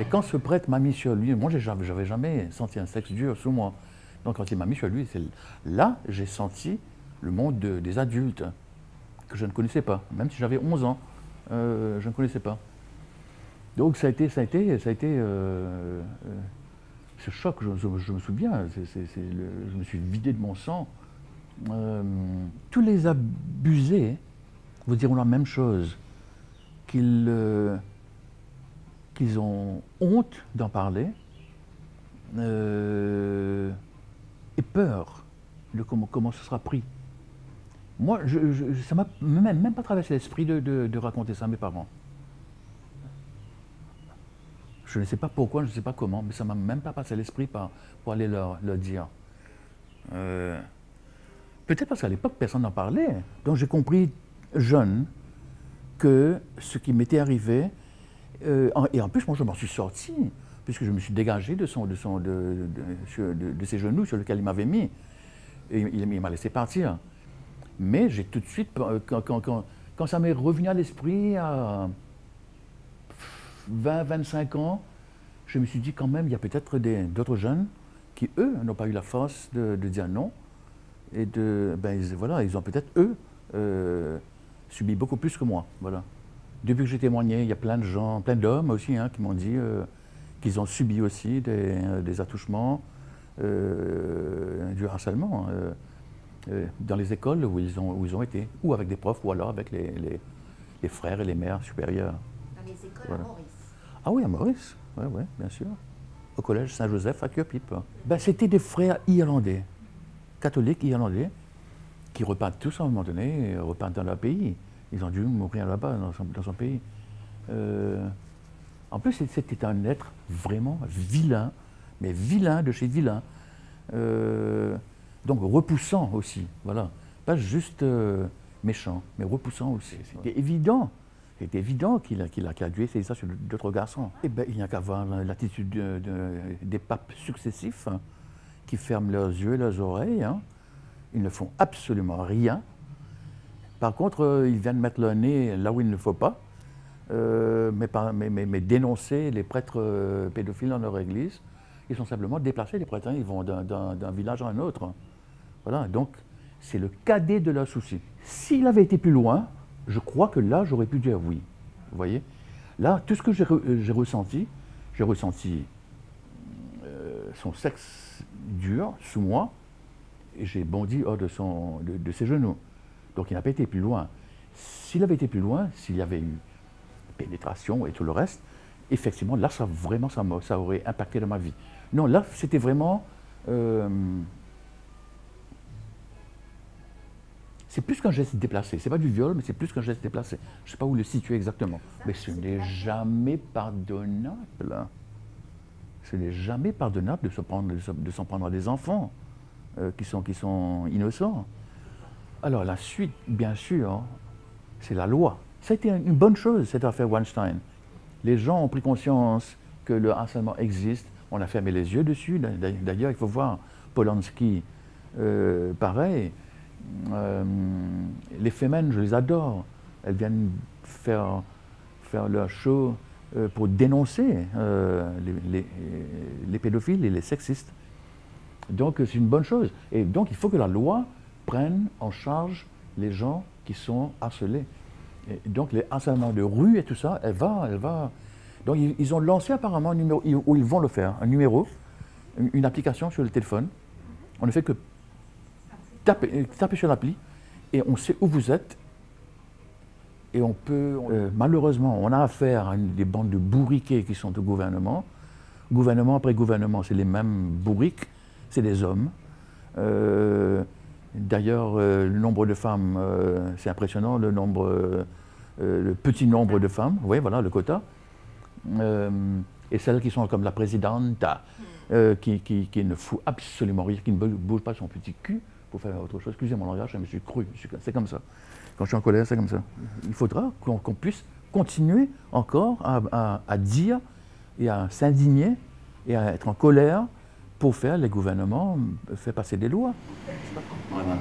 Et quand ce prêtre m'a mis sur lui, moi, j'avais jamais senti un sexe dur sous moi. Donc, quand il m'a mis sur lui, là, j'ai senti le monde des adultes que je ne connaissais pas. Même si j'avais 11 ans, je ne connaissais pas. Donc, ça a été ce choc, je me souviens, je me suis vidé de mon sang. Tous les abusés vous diront la même chose, qu'ils ont honte d'en parler et peur de comment ce sera pris. Moi, ça m'a même pas traversé l'esprit de raconter ça à mes parents. Je ne sais pas pourquoi, je ne sais pas comment, mais ça ne m'a même pas passé l'esprit pour aller leur dire. Peut-être parce qu'à l'époque, personne n'en parlait. Donc j'ai compris, jeune, que ce qui m'était arrivé, et en plus, moi, je m'en suis sorti, puisque je me suis dégagé de ses genoux sur lesquels il m'avait mis. Et il m'a laissé partir. Mais j'ai tout de suite, quand ça m'est revenu à l'esprit, à 20-25 ans, je me suis dit quand même, il y a peut-être d'autres jeunes qui, eux, n'ont pas eu la force de dire non. Et voilà, ils ont peut-être, eux, subi beaucoup plus que moi. Voilà. Depuis que j'ai témoigné, il y a plein de gens, plein d'hommes aussi, qui m'ont dit qu'ils ont subi aussi des attouchements, du harcèlement dans les écoles où ils ont été, ou avec des profs, ou alors avec les frères et les mères supérieures. Dans les écoles Voilà. à Maurice. Ah oui, à Maurice, oui, bien sûr. Au collège Saint-Joseph à Curepipe. C'était des frères irlandais, catholiques irlandais, qui repartent tous à un moment donné, repartent dans leur pays. Ils ont dû mourir là-bas, dans son pays. En plus, c'était un être vraiment vilain, mais vilain de chez vilain. Donc repoussant aussi, voilà. Pas juste méchant, mais repoussant aussi. C'était évident qu'il a dû essayer ça sur d'autres garçons. Eh bien, il n'y a qu'à voir l'attitude des papes successifs qui ferment leurs yeux et leurs oreilles. Ils ne font absolument rien. Par contre, ils viennent mettre le nez là où il ne faut pas, mais dénoncer les prêtres pédophiles dans leur église. Ils sont simplement déplacés, les prêtres, ils vont d'un village à un autre. Voilà, donc c'est le cadet de leurs soucis. S'il avait été plus loin, je crois que là, j'aurais pu dire oui. Vous voyez? Là, tout ce que j'ai ressenti son sexe dur sous moi, et j'ai bondi hors de ses genoux. Donc il n'a pas été plus loin. S'il avait été plus loin, s'il y avait eu pénétration et tout le reste, effectivement, là, ça aurait impacté dans ma vie. Non, là, c'était vraiment... c'est plus qu'un geste déplacé. C'est pas du viol, mais c'est plus qu'un geste déplacé. Je ne sais pas où le situer exactement. Mais ce n'est jamais pardonnable. Ce n'est jamais pardonnable de s'en prendre à des enfants qui sont innocents. Alors la suite, bien sûr, c'est la loi. Ça a été une bonne chose, cette affaire Weinstein. Les gens ont pris conscience que le harcèlement existe. On a fermé les yeux dessus. D'ailleurs, il faut voir Polanski, pareil. Les femmes, je les adore. Elles viennent faire leur show pour dénoncer les pédophiles et les sexistes. Donc c'est une bonne chose. Et donc il faut que la loi prenne en charge les gens qui sont harcelés. Et donc les harcèlements de rue et tout ça, elle va. Donc ils ont lancé apparemment un numéro, où ils vont le faire, un numéro, une application sur le téléphone. On ne fait que taper sur l'appli et on sait où vous êtes. Et on peut, malheureusement, on a affaire à des bandes de bourriquets qui sont au gouvernement. Gouvernement après gouvernement, c'est les mêmes bourriques, c'est des hommes. D'ailleurs, le nombre de femmes, c'est impressionnant, le petit nombre de femmes, oui, voilà, le quota. Et celles qui sont comme la présidente, qui ne fout absolument rien, qui ne bouge pas son petit cul pour faire autre chose. Excusez mon langage, je me suis cru, c'est comme ça. Quand je suis en colère, c'est comme ça. Il faudra qu'on puisse continuer encore à dire et à s'indigner et à être en colère pour faire les gouvernements, faire passer des lois. Voilà.